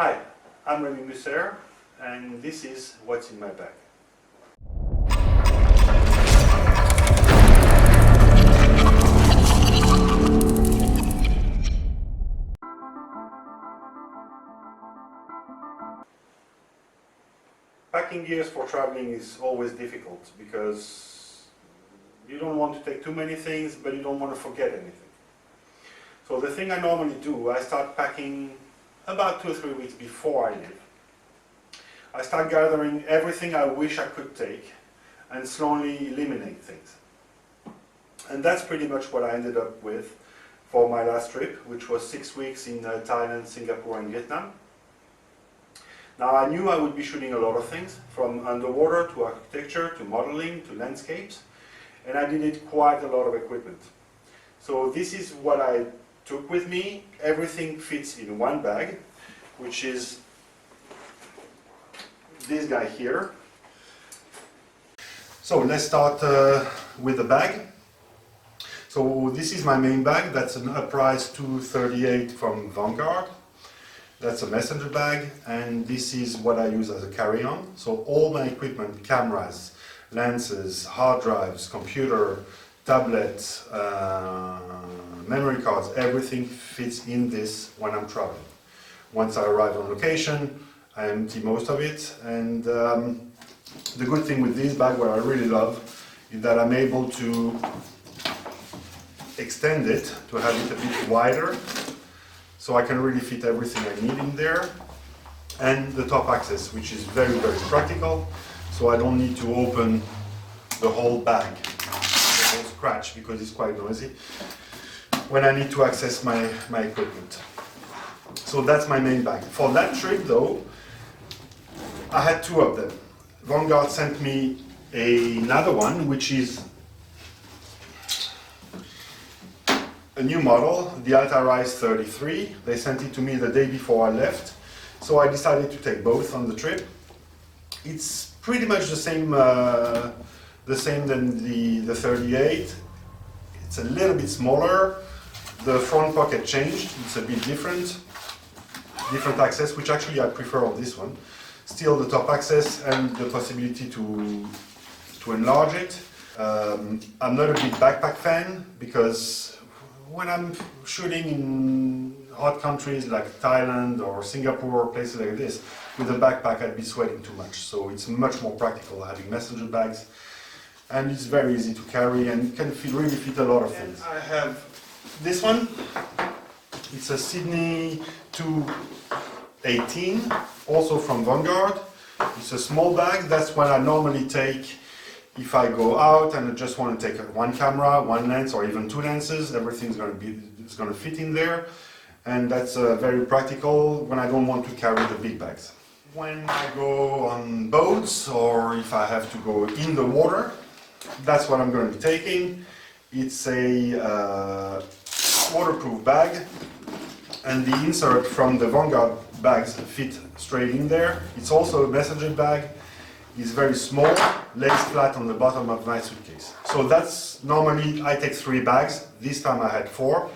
Hi, I'm Rémi Musser, and this is what's in my bag. Packing gears for traveling is always difficult because you don't want to take too many things, but you don't want to forget anything. So the thing I normally do, I start packing about 2 or 3 weeks before I leave. I start gathering everything I wish I could take and slowly eliminate things. And that's pretty much what I ended up with for my last trip, which was 6 weeks in Thailand, Singapore and Vietnam. Now I knew I would be shooting a lot of things, from underwater to architecture to modeling to landscapes, and I needed quite a lot of equipment. So this is what I took with me. Everything fits in one bag, which is this guy here. So let's start with the bag. So this is my main bag. That's an Uprise 238 from Vanguard. That's a messenger bag, and this is what I use as a carry-on. So all my equipment, cameras, lenses, hard drives, computer, tablets, memory cards, everything fits in this when I'm traveling. Once I arrive on location, I empty most of it, and the good thing with this bag, what I really love, is that I'm able to extend it to have it a bit wider, so I can really fit everything I need in there, and the top access, which is very, very practical, so I don't need to open the whole bag, the whole scratch, because it's quite noisy when I need to access my equipment. So that's my main bag. For that trip though, I had 2 of them. Vanguard sent me another one, which is a new model, the Altarise 33. They sent it to me the day before I left, so I decided to take both on the trip. It's pretty much the same than the 38. It's a little bit smaller. The front pocket changed. It's a bit different access, which actually I prefer on this one. Still the top access and the possibility to enlarge it. I'm not a big backpack fan because when I'm shooting in hot countries like Thailand or Singapore, places like this, with a backpack I'd be sweating too much. So it's much more practical having messenger bags, and it's very easy to carry and can really fit a lot of things. I have this one. It's a Sydney 218, also from Vanguard. It's a small bag. That's what I normally take if I go out and I just want to take one camera, one lens, or even 2 lenses. Everything's going to fit in there, and that's very practical when I don't want to carry the big bags. When I go on boats or if I have to go in the water, that's what I'm going to be taking. It's a waterproof bag, and the insert from the Vanguard bags fit straight in there. It's also a messenger bag. It's very small, lays flat on the bottom of my suitcase. So that's normally I take 3 bags. This time I had 4,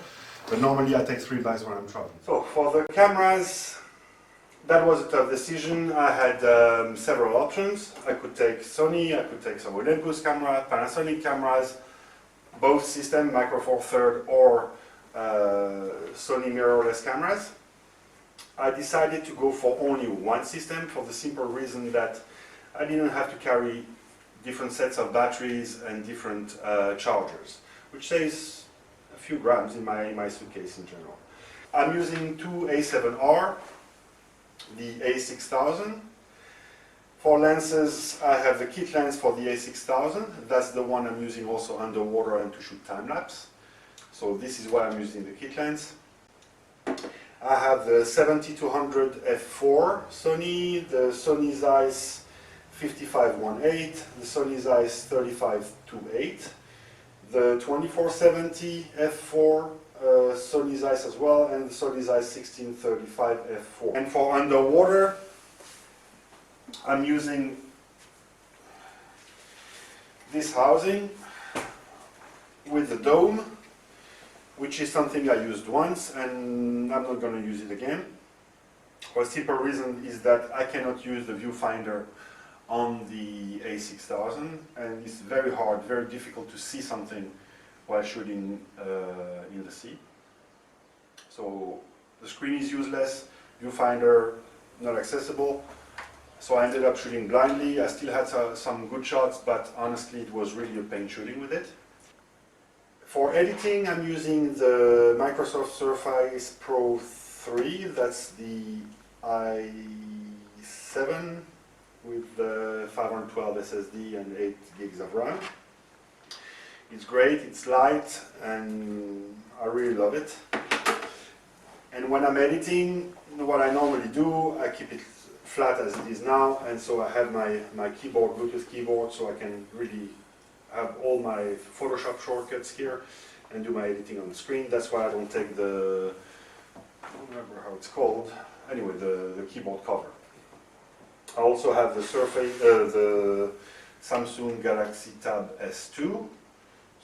but normally I take 3 bags when I'm traveling. So for the cameras, that was a tough decision. I had several options. I could take Sony, I could take some Olympus camera, Panasonic cameras, both system, Micro Four Third or Sony mirrorless cameras. I decided to go for only one system for the simple reason that I didn't have to carry different sets of batteries and different chargers, which saves a few grams in my suitcase in general. I'm using 2 A7R, the A6000. For lenses, I have the kit lens for the A6000. That's the one I'm using also underwater and to shoot time-lapse. So this is why I'm using the kit lens. I have the 70-200 f4 Sony, the Sony Zeiss 5518, the Sony Zeiss 3528, the 2470 f4 Sony Zeiss as well, and the Sony Zeiss 1635 f4. And for underwater, I'm using this housing with the dome, which is something I used once and I'm not going to use it again. For a simple reason is that I cannot use the viewfinder on the A6000, and it's very hard, very difficult to see something while shooting in the sea. So the screen is useless, viewfinder not accessible, so I ended up shooting blindly. I still had some good shots, but honestly it was really a pain shooting with it. For editing, I'm using the Microsoft Surface Pro 3, that's the i7 with the 512 SSD and 8 gigs of RAM. It's great, it's light, and I really love it. And when I'm editing, what I normally do, I keep it flat as it is now, and so I have my keyboard, Bluetooth keyboard, so I can really have all my Photoshop shortcuts here and do my editing on the screen. That's why I don't take the, I don't remember how it's called, anyway, the keyboard cover. I also have the Surface, the Samsung Galaxy Tab S2,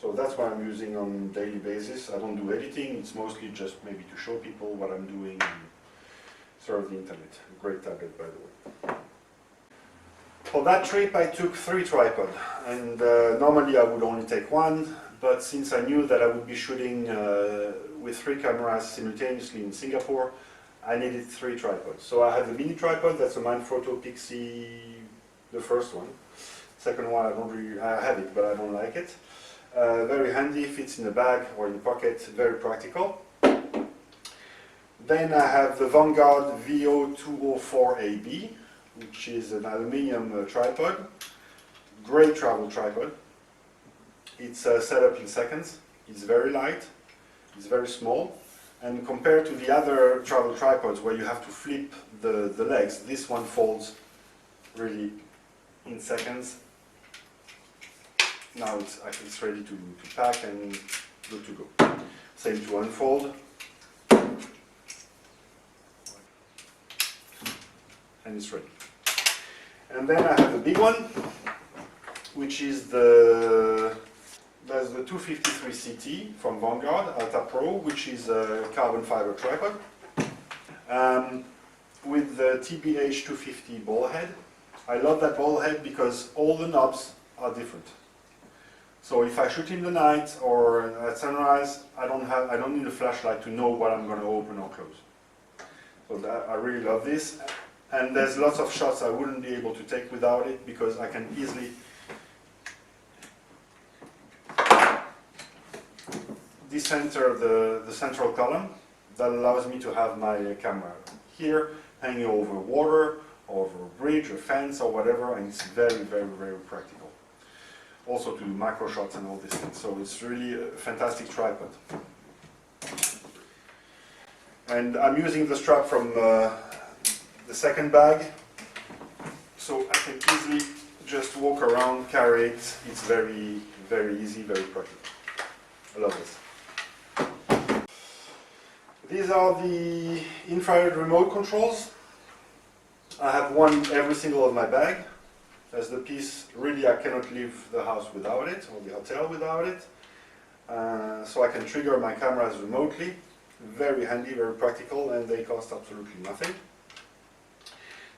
so that's what I'm using on a daily basis. I don't do editing, it's mostly just maybe to show people what I'm doing and surf the internet. A great tablet, by the way. For that trip I took 3 tripods, and normally I would only take one, but since I knew that I would be shooting with 3 cameras simultaneously in Singapore, I needed 3 tripods. So I have the mini tripod, that's a Manfrotto Pixie, the first one. Second one, I have it, but I don't like it. Very handy, fits in the bag or in the pocket, very practical. Then I have the Vanguard VO204AB, which is an aluminium tripod. Great travel tripod. It's set up in seconds. It's very light. It's very small. And compared to the other travel tripods where you have to flip the legs, this one folds really in seconds. Now it's ready to pack and good to go. Same to unfold. And it's ready. And then I have the big one, which is that's the 253 CT from Vanguard Alta Pro, which is a carbon fiber tripod with the TBH 250 ball head. I love that ball head because all the knobs are different. So if I shoot in the night or at sunrise, I don't need a flashlight to know what I'm going to open or close. So I really love this. And there's lots of shots I wouldn't be able to take without it because I can easily decenter the central column. That allows me to have my camera here, hanging over water, over a bridge, a fence or whatever, and it's very, very, very practical. Also to do macro shots and all these things. So it's really a fantastic tripod. And I'm using the strap from the second bag, so I can easily just walk around, carry it. It's very, very easy, very practical. I love this. These are the infrared remote controls. I have one every single of my bag. That's the piece, really I cannot leave the house without it, or the hotel without it. So I can trigger my cameras remotely. Very handy, very practical, and they cost absolutely nothing.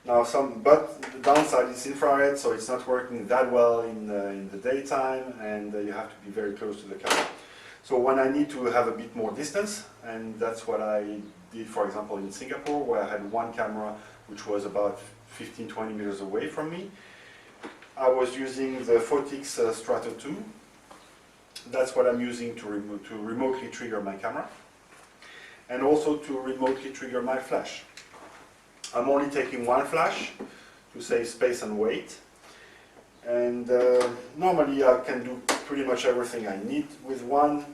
Now but the downside is infrared, so it's not working that well in the daytime, and you have to be very close to the camera. So when I need to have a bit more distance, and that's what I did, for example, in Singapore, where I had one camera which was about 15-20 meters away from me, I was using the Photix Strato 2. That's what I'm using to remotely trigger my camera, and also to remotely trigger my flash. I'm only taking one flash to save space and weight, and normally I can do pretty much everything I need with one.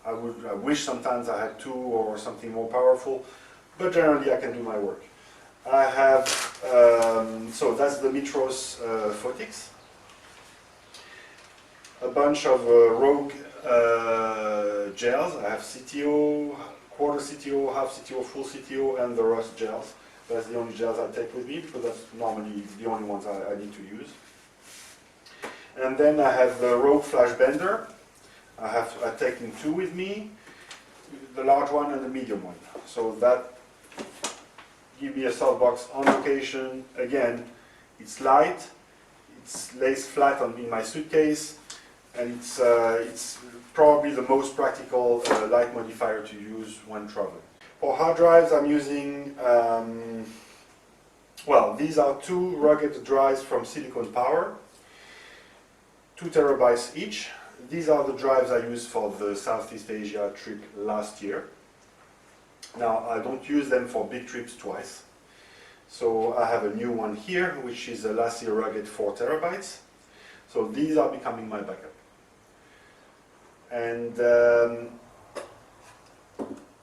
I wish sometimes I had 2 or something more powerful, but generally I can do my work. I have, so that's the Mitros Photix. A bunch of Rogue gels. I have CTO, quarter CTO, half CTO, full CTO, and the Rust gels. That's the only gels I take with me because that's normally the only ones I need to use. And then I have the Rogue Flash Bender. I've taken 2 with me, the large one and the medium one. So that give me a softbox on location. Again, it's light, it lays flat in my suitcase, and it's probably the most practical light modifier to use when traveling. For hard drives, I'm using, well, these are two rugged drives from Silicon Power, 2 terabytes each. These are the drives I used for the Southeast Asia trip last year. Now, I don't use them for big trips twice. So I have a new one here, which is a LaCie rugged 4 terabytes. So these are becoming my backup. And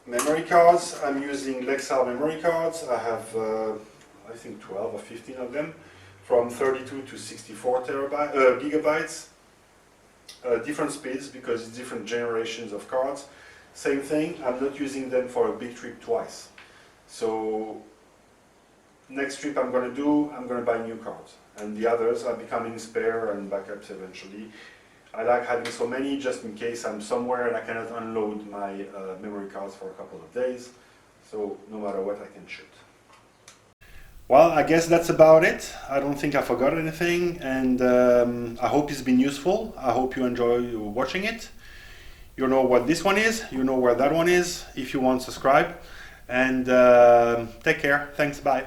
memory cards, I'm using Lexar memory cards. I have, I think 12 or 15 of them, from 32 to 64 gigabytes. Different speeds because it's different generations of cards. Same thing, I'm not using them for a big trip twice. So next trip I'm going to do, I'm going to buy new cards. And the others are becoming spare and backups eventually. I like having so many just in case I'm somewhere and I cannot unload my memory cards for a couple of days. So no matter what, I can shoot. Well, I guess that's about it. I don't think I forgot anything, and I hope it's been useful. I hope you enjoy watching it. You know what this one is, you know where that one is. If you want, subscribe, and take care. Thanks, bye.